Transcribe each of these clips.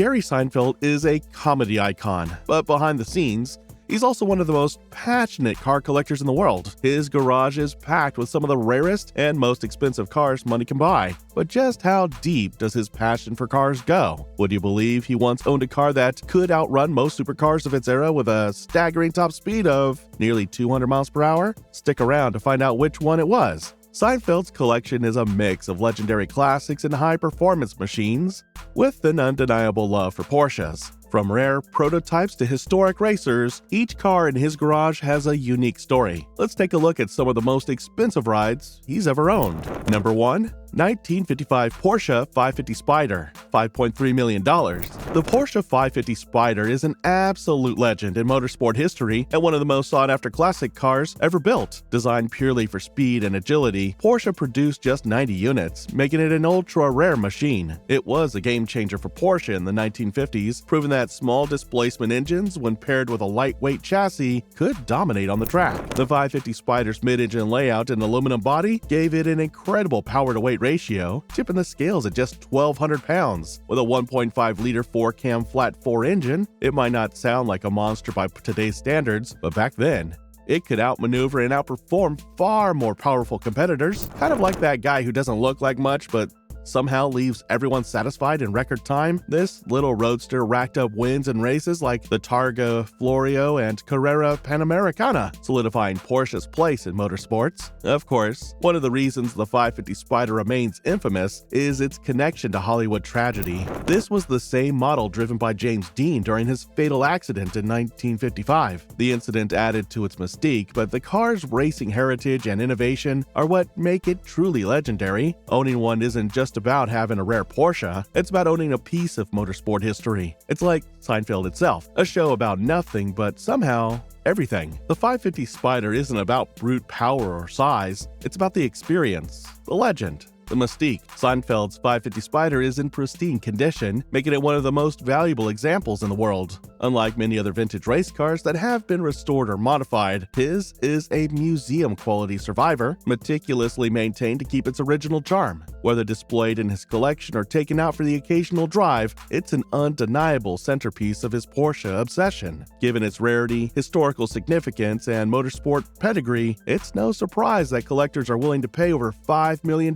Jerry Seinfeld is a comedy icon, but behind the scenes, he's also one of the most passionate car collectors in the world. His garage is packed with some of the rarest and most expensive cars money can buy. But just how deep does his passion for cars go? Would you believe he once owned a car that could outrun most supercars of its era with a staggering top speed of nearly 200 miles per hour? Stick around to find out which one it was. Seinfeld's collection is a mix of legendary classics and high-performance machines, with an undeniable love for Porsches. From rare prototypes to historic racers, each car in his garage has a unique story. Let's take a look at some of the most expensive rides he's ever owned. Number 1. 1955 Porsche 550 Spyder, $5.3 million. The Porsche 550 Spyder is an absolute legend in motorsport history and one of the most sought-after classic cars ever built. Designed purely for speed and agility, Porsche produced just 90 units, making it an ultra-rare machine. It was a game-changer for Porsche in the 1950s, proving that small displacement engines, when paired with a lightweight chassis, could dominate on the track. The 550 Spyder's mid-engine layout and aluminum body gave it an incredible power-to-weight ratio, tipping the scales at just 1,200 pounds. With a 1.5-liter 4-cam flat-4 engine, it might not sound like a monster by today's standards, but back then, it could outmaneuver and outperform far more powerful competitors, kind of like that guy who doesn't look like much but somehow leaves everyone satisfied in record time. This little roadster racked up wins in races like the Targa Florio and Carrera Panamericana, solidifying Porsche's place in motorsports. Of course, one of the reasons the 550 Spyder remains infamous is its connection to Hollywood tragedy. This was the same model driven by James Dean during his fatal accident in 1955. The incident added to its mystique, but the car's racing heritage and innovation are what make it truly legendary. Owning one isn't just about having a rare Porsche, it's about owning a piece of motorsport history. It's like Seinfeld itself, a show about nothing but somehow everything. The 550 Spyder isn't about brute power or size, it's about the experience, the legend, the mystique. Seinfeld's 550 Spyder is in pristine condition, making it one of the most valuable examples in the world. Unlike many other vintage race cars that have been restored or modified, his is a museum-quality survivor, meticulously maintained to keep its original charm. Whether displayed in his collection or taken out for the occasional drive, it's an undeniable centerpiece of his Porsche obsession. Given its rarity, historical significance, and motorsport pedigree, it's no surprise that collectors are willing to pay over $5 million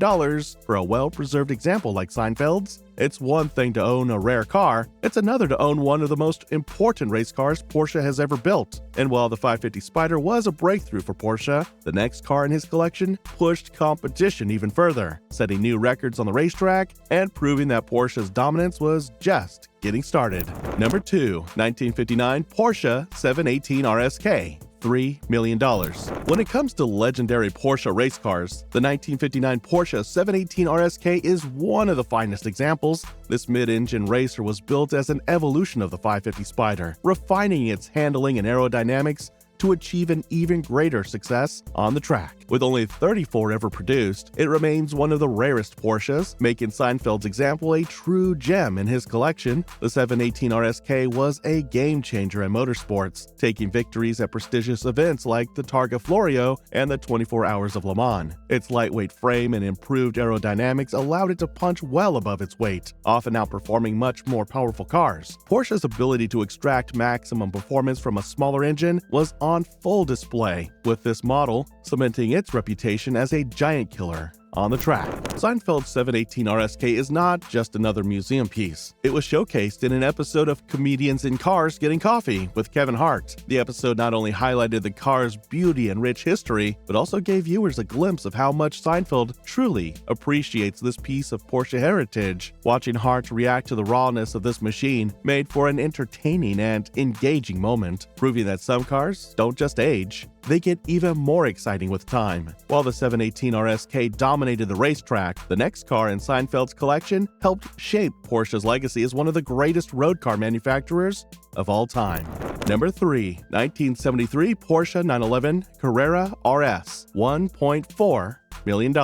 for a well-preserved example like Seinfeld's. It's one thing to own a rare car, it's another to own one of the most important race cars Porsche has ever built. And while the 550 Spyder was a breakthrough for Porsche, the next car in his collection pushed competition even further, setting new records on the racetrack and proving that Porsche's dominance was just getting started. Number 2. 1959 Porsche 718 RSK, $3 million. When it comes to legendary Porsche race cars, the 1959 Porsche 718 RSK is one of the finest examples. This mid-engine racer was built as an evolution of the 550 Spyder, refining its handling and aerodynamics to achieve an even greater success on the track. With only 34 ever produced, it remains one of the rarest Porsches, making Seinfeld's example a true gem in his collection. The 718 RSK was a game-changer in motorsports, taking victories at prestigious events like the Targa Florio and the 24 Hours of Le Mans. Its lightweight frame and improved aerodynamics allowed it to punch well above its weight, often outperforming much more powerful cars. Porsche's ability to extract maximum performance from a smaller engine was on full display, with this model cementing its reputation as a giant killer on the track. Seinfeld's 718 RSK is not just another museum piece. It was showcased in an episode of Comedians in Cars Getting Coffee with Kevin Hart. The episode not only highlighted the car's beauty and rich history, but also gave viewers a glimpse of how much Seinfeld truly appreciates this piece of Porsche heritage. Watching Hart react to the rawness of this machine made for an entertaining and engaging moment, proving that some cars don't just age, they get even more exciting with time. While the 718 RSK dominated the racetrack, the next car in Seinfeld's collection helped shape Porsche's legacy as one of the greatest road car manufacturers of all time. Number 3. 1973 Porsche 911 Carrera RS, $1.4 million.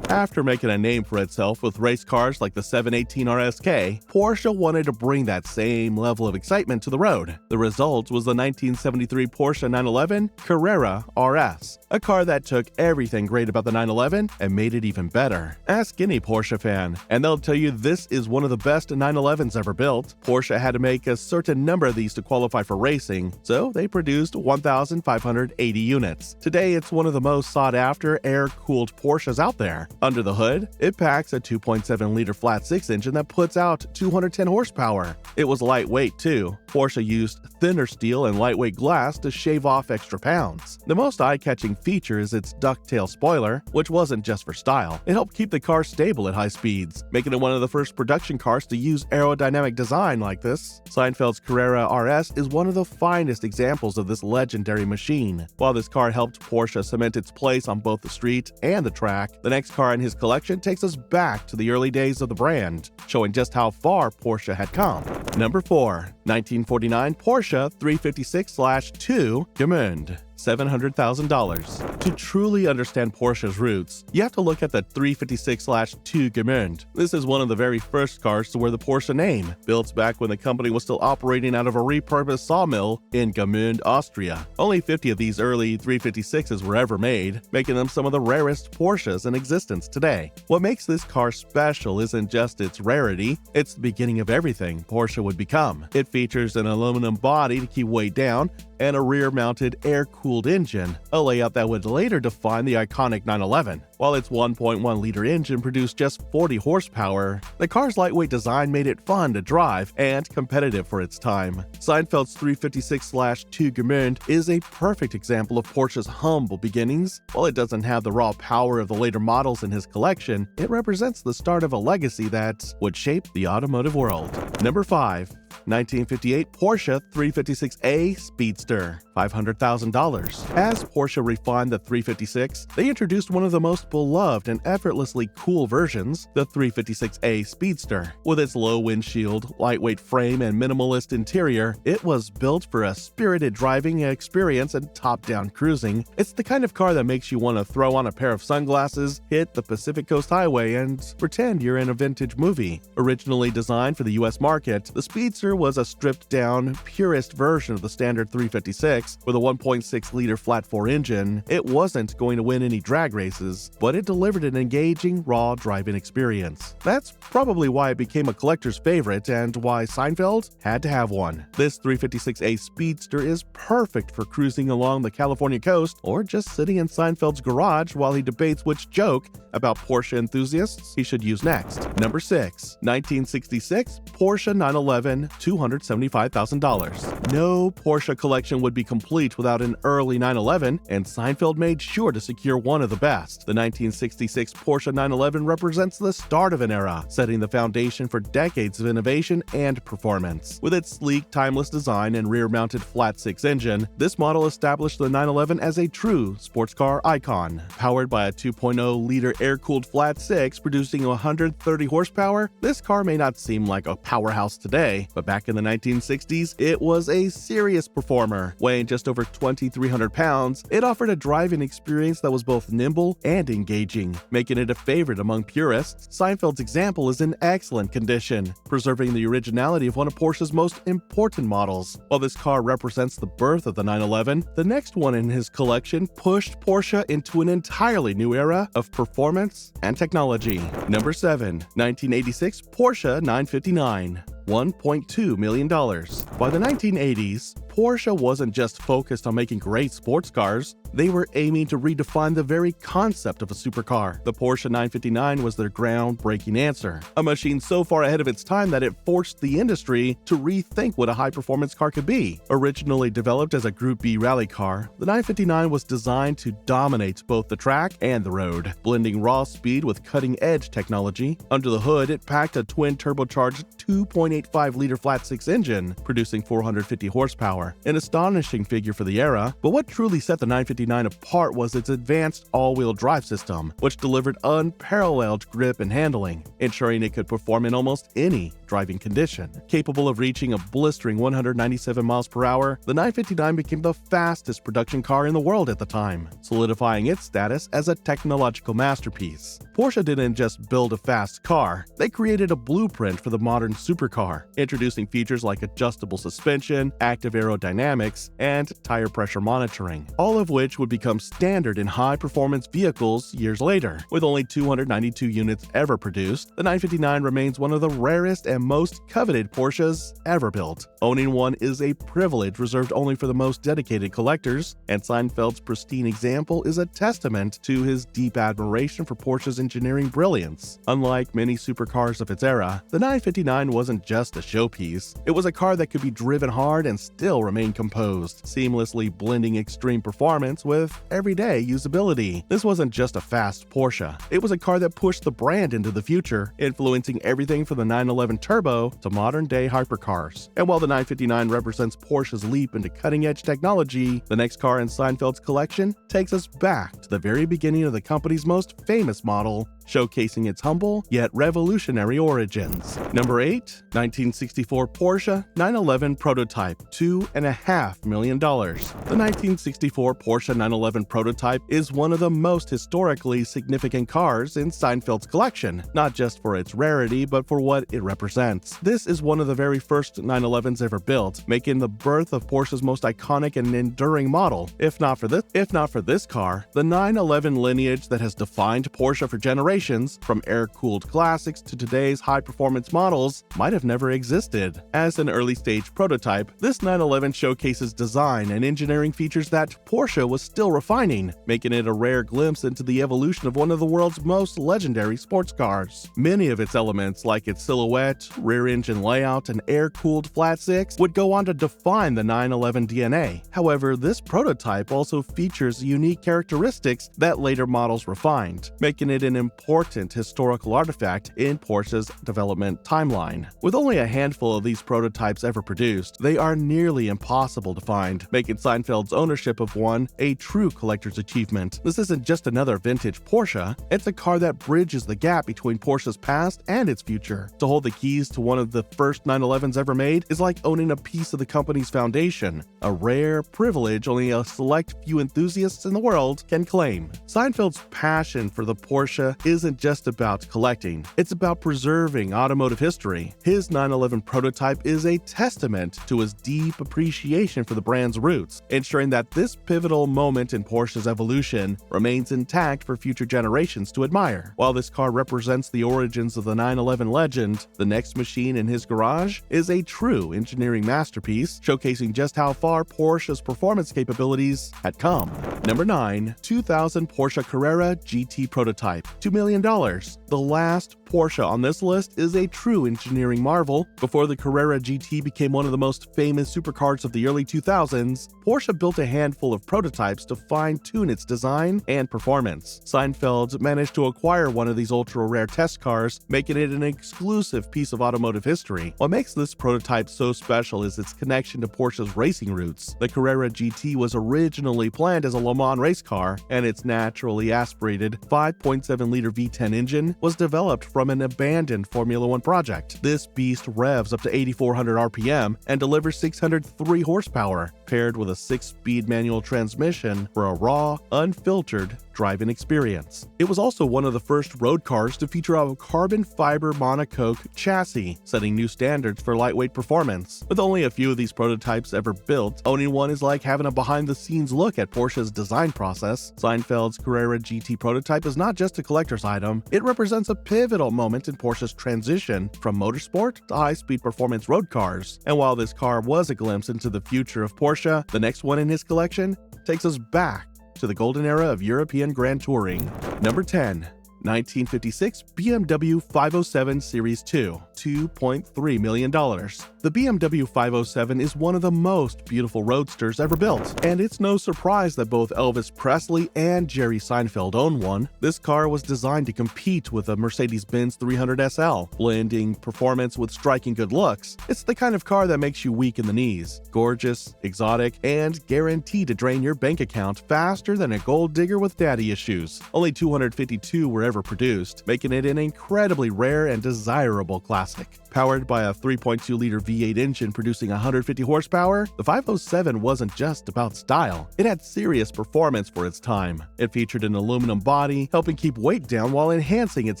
After making a name for itself with race cars like the 718 RSK, Porsche wanted to bring that same level of excitement to the road. The result was the 1973 Porsche 911 Carrera RS, a car that took everything great about the 911 and made it even better. Ask any Porsche fan, and they'll tell you this is one of the best 911s ever built. Porsche had to make a certain number of these to qualify for racing, so they produced 1,580 units. Today, it's one of the most sought-after air-cooled Porsches out there. Under the hood, it packs a 2.7-liter flat-six engine that puts out 210 horsepower. It was lightweight too. Porsche used thinner steel and lightweight glass to shave off extra pounds. The most eye-catching feature is its ducktail spoiler, which wasn't just for style. It helped keep the car stable at high speeds, making it one of the first production cars to use aerodynamic design like this. Seinfeld's Carrera RS is one of the finest examples of this legendary machine. While this car helped Porsche cement its place on both the street and the track, the next car in his collection takes us back to the early days of the brand, showing just how far Porsche had come. Number 4. 1949 Porsche 356/2 Gemünd. $700,000. To truly understand Porsche's roots, you have to look at the 356/2 Gemünd. This is one of the very first cars to wear the Porsche name, built back when the company was still operating out of a repurposed sawmill in Gemünd, Austria. Only 50 of these early 356s were ever made, making them some of the rarest Porsches in existence today. What makes this car special isn't just its rarity, it's the beginning of everything Porsche would become. It features an aluminum body to keep weight down and a rear-mounted air-cooled engine, a layout that would later define the iconic 911. While its 1.1-liter engine produced just 40 horsepower, the car's lightweight design made it fun to drive and competitive for its time. Seinfeld's 356/2 Gemünd is a perfect example of Porsche's humble beginnings. While it doesn't have the raw power of the later models in his collection, it represents the start of a legacy that would shape the automotive world. Number 5. 1958 Porsche 356A Speedster, $500,000. As Porsche refined the 356, they introduced one of the most beloved and effortlessly cool versions, the 356A Speedster. With its low windshield, lightweight frame, and minimalist interior, it was built for a spirited driving experience and top-down cruising. It's the kind of car that makes you want to throw on a pair of sunglasses, hit the Pacific Coast Highway, and pretend you're in a vintage movie. Originally designed for the US market, the Speedster was a stripped-down, purist version of the standard 356 with a 1.6-liter flat-four engine. It wasn't going to win any drag races, but it delivered an engaging, raw driving experience. That's probably why it became a collector's favorite and why Seinfeld had to have one. This 356A Speedster is perfect for cruising along the California coast or just sitting in Seinfeld's garage while he debates which joke about Porsche enthusiasts he should use next. Number 6. 1966 Porsche 911 $275,000. No Porsche collection would be complete without an early 911, and Seinfeld made sure to secure one of the best. The 1966 Porsche 911 represents the start of an era, setting the foundation for decades of innovation and performance. With its sleek, timeless design and rear-mounted flat-six engine, this model established the 911 as a true sports car icon. Powered by a 2.0-liter air-cooled flat-six producing 130 horsepower, this car may not seem like a powerhouse today, but back in the 1960s, it was a serious performer. Weighing just over 2,300 pounds, it offered a driving experience that was both nimble and engaging, making it a favorite among purists. Seinfeld's example is in excellent condition, preserving the originality of one of Porsche's most important models. While this car represents the birth of the 911, the next one in his collection pushed Porsche into an entirely new era of performance and technology. Number 7. 1986 Porsche 959. $1.2 million. By the 1980s, Porsche wasn't just focused on making great sports cars, they were aiming to redefine the very concept of a supercar. The Porsche 959 was their groundbreaking answer, a machine so far ahead of its time that it forced the industry to rethink what a high-performance car could be. Originally developed as a Group B rally car, the 959 was designed to dominate both the track and the road, blending raw speed with cutting-edge technology. Under the hood, it packed a twin-turbocharged 2.85-liter flat-six engine, producing 450 horsepower, an astonishing figure for the era. But what truly set the 959 apart was its advanced all-wheel drive system, which delivered unparalleled grip and handling, ensuring it could perform in almost any driving condition. Capable of reaching a blistering 197 miles per hour, the 959 became the fastest production car in the world at the time, solidifying its status as a technological masterpiece. Porsche didn't just build a fast car, they created a blueprint for the modern supercar, introducing features like adjustable suspension, active aerodynamics, and tire pressure monitoring, all of which would become standard in high-performance vehicles years later. With only 292 units ever produced, the 959 remains one of the rarest and most coveted Porsches ever built. Owning one is a privilege reserved only for the most dedicated collectors, and Seinfeld's pristine example is a testament to his deep admiration for Porsche's engineering brilliance. Unlike many supercars of its era, the 959 wasn't just a showpiece. It was a car that could be driven hard and still remain composed, seamlessly blending extreme performance with everyday usability. This wasn't just a fast Porsche. It was a car that pushed the brand into the future, influencing everything from the 911 Turbo to modern-day hypercars. And while the 959 represents Porsche's leap into cutting-edge technology, the next car in Seinfeld's collection takes us back to the very beginning of the company's most famous model, showcasing its humble yet revolutionary origins. Number 8. 1964 Porsche 911 Prototype, $2.5 million. The 1964 Porsche 911 Prototype is one of the most historically significant cars in Seinfeld's collection, not just for its rarity, but for what it represents. This is one of the very first 911s ever built, making the birth of Porsche's most iconic and enduring model. If not for this car, the 911 lineage that has defined Porsche for generations, from air-cooled classics to today's high-performance models, might have never existed. As an early-stage prototype, this 911 showcases design and engineering features that Porsche was still refining, making it a rare glimpse into the evolution of one of the world's most legendary sports cars. Many of its elements, like its silhouette, rear-engine layout, and air-cooled flat six, would go on to define the 911 DNA. However, this prototype also features unique characteristics that later models refined, making it an important historical artifact in Porsche's development timeline. With only a handful of these prototypes ever produced, they are nearly impossible to find, making Seinfeld's ownership of one a true collector's achievement. This isn't just another vintage Porsche, it's a car that bridges the gap between Porsche's past and its future. To hold the keys to one of the first 911s ever made is like owning a piece of the company's foundation, a rare privilege only a select few enthusiasts in the world can claim. Seinfeld's passion for the Porsche isn't just about collecting, it's about preserving automotive history. His 911 prototype is a testament to his deep appreciation for the brand's roots, ensuring that this pivotal moment in Porsche's evolution remains intact for future generations to admire. While this car represents the origins of the 911 legend, the next machine in his garage is a true engineering masterpiece, showcasing just how far Porsche's performance capabilities had come. Number 9. 2000 Porsche Carrera GT Prototype, $2 million. The last Porsche on this list is a true engineering marvel. Before the Carrera GT became one of the most famous supercars of the early 2000s, Porsche built a handful of prototypes to fine-tune its design and performance. Seinfeld managed to acquire one of these ultra-rare test cars, making it an exclusive piece of automotive history. What makes this prototype so special is its connection to Porsche's racing roots. The Carrera GT was originally planned as a Le Mans race car, and its naturally aspirated 5.7-liter V10 engine was developed from an abandoned Formula One project. This beast revs up to 8,400 RPM and delivers 603 horsepower, paired with a 6-speed manual transmission for a raw, unfiltered driving experience. It was also one of the first road cars to feature a carbon fiber monocoque chassis, setting new standards for lightweight performance. With only a few of these prototypes ever built, owning one is like having a behind-the-scenes look at Porsche's design process. Seinfeld's Carrera GT prototype is not just a collector's item, it represents a pivotal moment in Porsche's transition from motorsport to high-speed performance road cars. And while this car was a glimpse into the future of Porsche, the next one in his collection takes us back to the golden era of European Grand Touring. Number 10. 1956 BMW 507 Series 2, $2.3 million. The BMW 507 is one of the most beautiful roadsters ever built, and it's no surprise that both Elvis Presley and Jerry Seinfeld own one. This car was designed to compete with a Mercedes-Benz 300 SL, blending performance with striking good looks. It's the kind of car that makes you weak in the knees. Gorgeous, exotic, and guaranteed to drain your bank account faster than a gold digger with daddy issues. Only 252 were ever produced, making it an incredibly rare and desirable classic classic. Powered by a 3.2-liter V8 engine producing 150 horsepower, the 507 wasn't just about style. It had serious performance for its time. It featured an aluminum body, helping keep weight down while enhancing its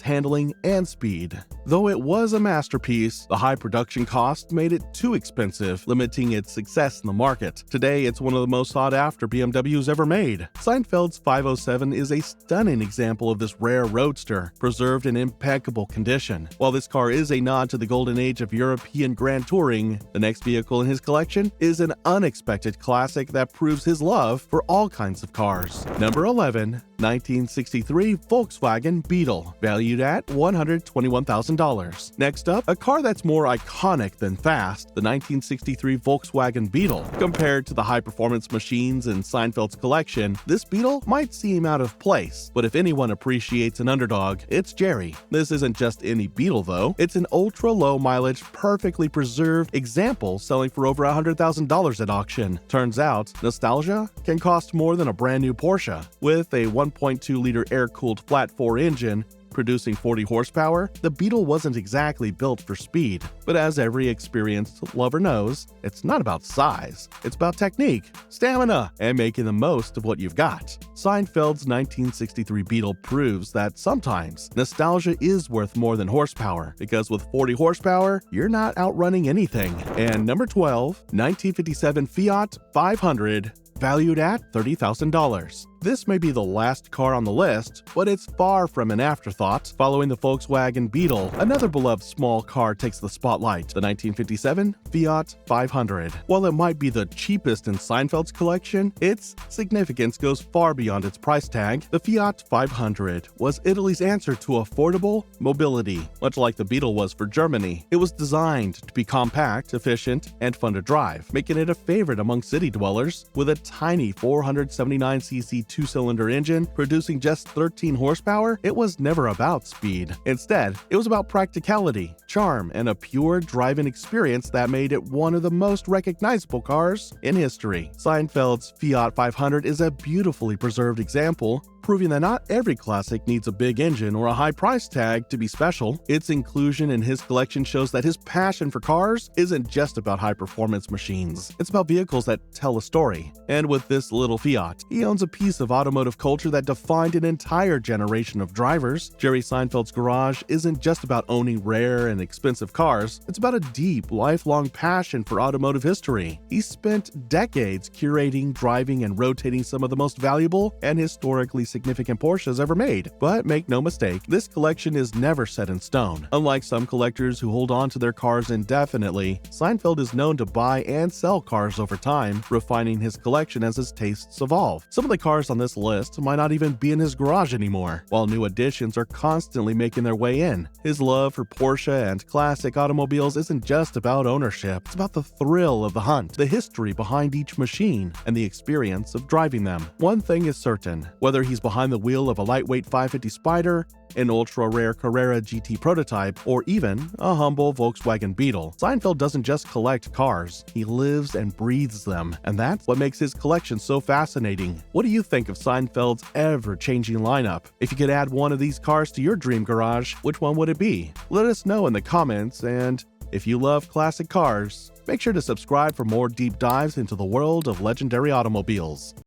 handling and speed. Though it was a masterpiece, the high production cost made it too expensive, limiting its success in the market. Today, it's one of the most sought-after BMWs ever made. Seinfeld's 507 is a stunning example of this rare roadster, preserved in impeccable condition. While this car is a nod to the golden age of European Grand Touring, the next vehicle in his collection is an unexpected classic that proves his love for all kinds of cars. Number 11. 1963 Volkswagen Beetle, valued at $121,000. Next up, a car that's more iconic than fast, the 1963 Volkswagen Beetle. Compared to the high-performance machines in Seinfeld's collection, this Beetle might seem out of place, but if anyone appreciates an underdog, it's Jerry. This isn't just any Beetle though, it's an ultra-low mileage, perfectly preserved example selling for over $100,000 at auction. Turns out, nostalgia can cost more than a brand new Porsche. With a 1.2-liter air-cooled flat-4 engine, producing 40 horsepower, the Beetle wasn't exactly built for speed. But as every experienced lover knows, it's not about size. It's about technique, stamina, and making the most of what you've got. Seinfeld's 1963 Beetle proves that sometimes nostalgia is worth more than horsepower, because with 40 horsepower, you're not outrunning anything. And number 12, 1957 Fiat 500, valued at $30,000. This may be the last car on the list, but it's far from an afterthought. Following the Volkswagen Beetle, another beloved small car takes the spotlight, the 1957 Fiat 500. While it might be the cheapest in Seinfeld's collection, its significance goes far beyond its price tag. The Fiat 500 was Italy's answer to affordable mobility, much like the Beetle was for Germany. It was designed to be compact, efficient, and fun to drive, making it a favorite among city dwellers. With a tiny 479cc two-cylinder engine producing just 13 horsepower, it was never about speed. Instead, it was about practicality, charm, and a pure driving experience that made it one of the most recognizable cars in history. Seinfeld's Fiat 500 is a beautifully preserved example, proving that not every classic needs a big engine or a high price tag to be special. Its inclusion in his collection shows that his passion for cars isn't just about high-performance machines. It's about vehicles that tell a story. And with this little Fiat, he owns a piece of automotive culture that defined an entire generation of drivers. Jerry Seinfeld's garage isn't just about owning rare and expensive cars. It's about a deep, lifelong passion for automotive history. He spent decades curating, driving, and rotating some of the most valuable and historically significant Porsches ever made. But make no mistake, this collection is never set in stone. Unlike some collectors who hold on to their cars indefinitely, Seinfeld is known to buy and sell cars over time, refining his collection as his tastes evolve. Some of the cars on this list might not even be in his garage anymore, while new additions are constantly making their way in. His love for Porsche and classic automobiles isn't just about ownership, it's about the thrill of the hunt, the history behind each machine, and the experience of driving them. One thing is certain, whether he's behind the wheel of a lightweight 550 Spyder, an ultra-rare Carrera GT prototype, or even a humble Volkswagen Beetle, Seinfeld doesn't just collect cars, he lives and breathes them, and that's what makes his collection so fascinating. What do you think of Seinfeld's ever-changing lineup? If you could add one of these cars to your dream garage, which one would it be? Let us know in the comments, and if you love classic cars, make sure to subscribe for more deep dives into the world of legendary automobiles.